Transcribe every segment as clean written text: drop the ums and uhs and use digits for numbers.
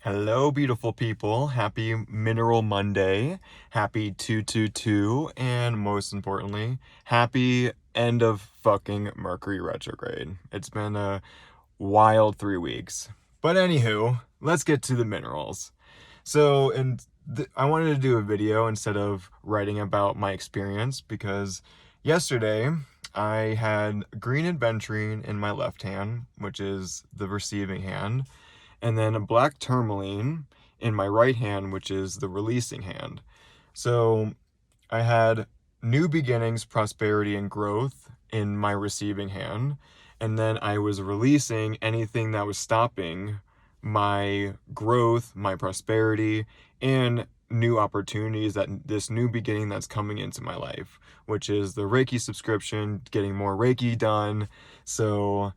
Hello, beautiful people. Happy Mineral Monday. Happy 222. And most importantly, happy end of fucking Mercury retrograde. It's been a wild 3 weeks. But anywho, let's get to the minerals. So, I wanted to do a video instead of writing about my experience because yesterday I had green Adventurine in my left hand, which is the receiving hand, and then a black Tourmaline in my right hand, which is the releasing hand. So I had new beginnings, prosperity, and growth in my receiving hand, and then I was releasing anything that was stopping my growth, my prosperity, and new opportunities, that this new beginning that's coming into my life, which is the Reiki subscription, getting more Reiki done. So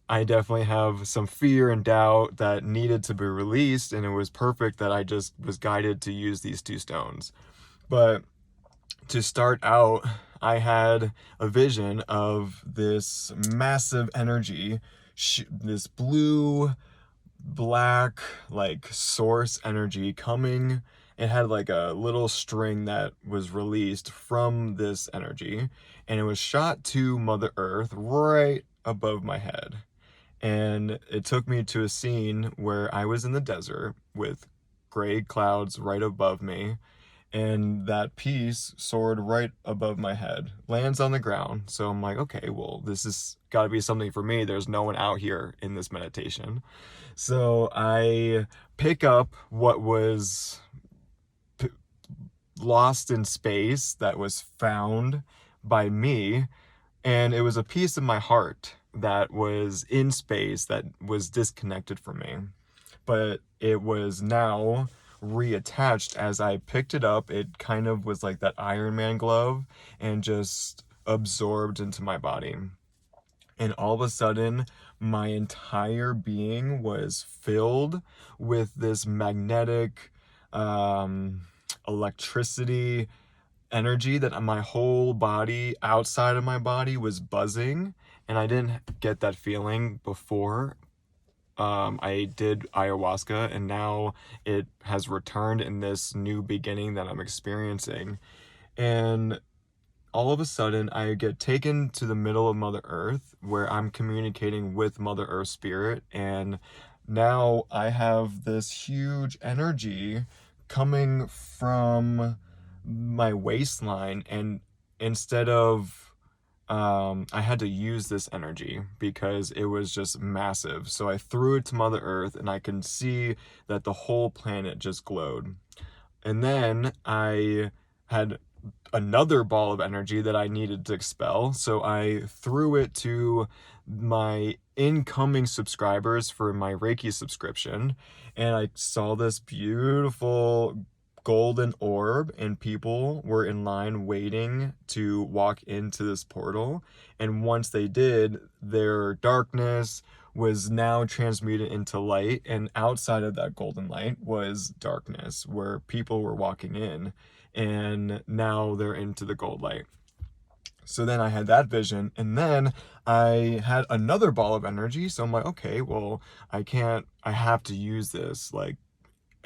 I definitely have some fear and doubt that needed to be released, and it was perfect that I just was guided to use these two stones. But to start out, I had a vision of this massive energy, this blue, black, like source energy coming. It had like a little string that was released from this energy, and it was shot to Mother Earth right above my head. And it took me to a scene where I was in the desert with gray clouds right above me, and that piece soared right above my head, lands on the ground. So I'm like, okay, well, this has got to be something for me. There's no one out here in this meditation. So I pick up what was lost in space that was found by me, and it was a piece of my heart that was in space that was disconnected from me. But it was now reattached as I picked it up. It kind of was like that Iron Man glove and just absorbed into my body. And all of a sudden, my entire being was filled with this magnetic electricity energy, that my whole body, outside of my body, was buzzing. And I didn't get that feeling before I did ayahuasca, and now it has returned in this new beginning that I'm experiencing. And all of a sudden, I get taken to the middle of Mother Earth, where I'm communicating with Mother Earth Spirit, and now I have this huge energy coming from my waistline, and instead of I had to use this energy because it was just massive. So I threw it to Mother Earth, and I can see that the whole planet just glowed. And then I had another ball of energy that I needed to expel. So I threw it to my incoming subscribers for my Reiki subscription. And I saw this beautiful golden orb, and people were in line waiting to walk into this portal. And once they did, their darkness was now transmuted into light, and outside of that golden light was darkness where people were walking in, and now they're into the gold light. So then I had that vision, and then I had another ball of energy. So I'm like, okay, well, I have to use this. Like,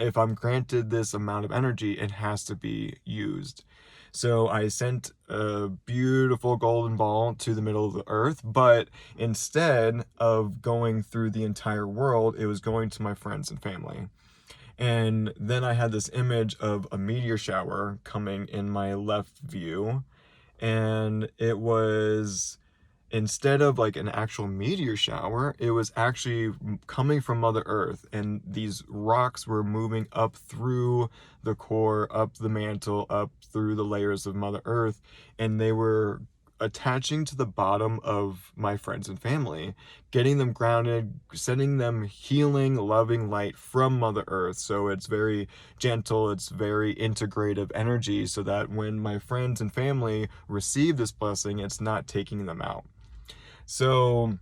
if I'm granted this amount of energy, it has to be used. So I sent a beautiful golden ball to the middle of the earth, but instead of going through the entire world, it was going to my friends and family. And then I had this image of a meteor shower coming in my left view, and it was, instead of like an actual meteor shower, it was actually coming from Mother Earth, and these rocks were moving up through the core, up the mantle, up through the layers of Mother Earth, and they were attaching to the bottom of my friends and family, getting them grounded, sending them healing, loving light from Mother Earth. So it's very gentle, it's very integrative energy, so that when my friends and family receive this blessing, it's not taking them out. So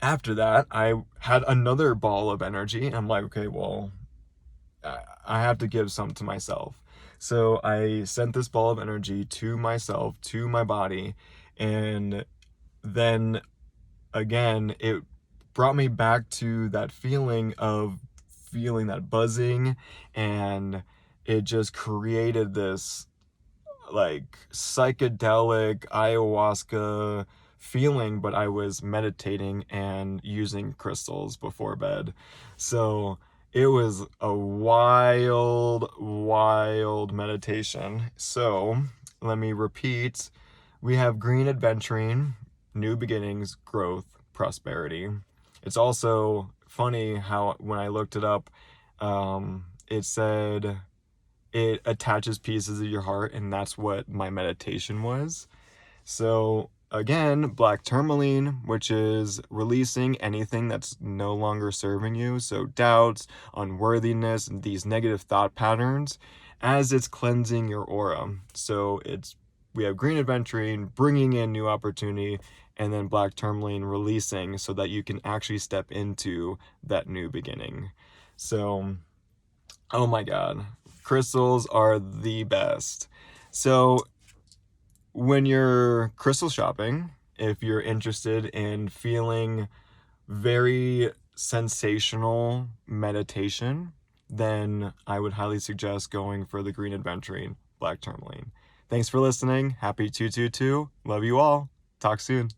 after that, I had another ball of energy, and I'm like, okay, well, I have to give some to myself. So I sent this ball of energy to myself, to my body, and then again, it brought me back to that feeling of feeling that buzzing, and it just created this like psychedelic ayahuasca feeling, but I was meditating and using crystals before bed. So it was a wild meditation. So let me repeat. We have green adventuring, new beginnings, growth, prosperity. It's also funny how when I looked it up, it said it attaches pieces of your heart, and that's what my meditation was. So again, black tourmaline, which is releasing anything that's no longer serving you, so doubts, unworthiness, and these negative thought patterns, as it's cleansing your aura. So we have green adventuring, bringing in new opportunity, and then black tourmaline releasing, so that you can actually step into that new beginning. So, oh my God, crystals are the best. So when you're crystal shopping, if you're interested in feeling very sensational meditation, then I would highly suggest going for the green adventuring black tourmaline. Thanks for listening. Happy 222. Love you all. Talk soon.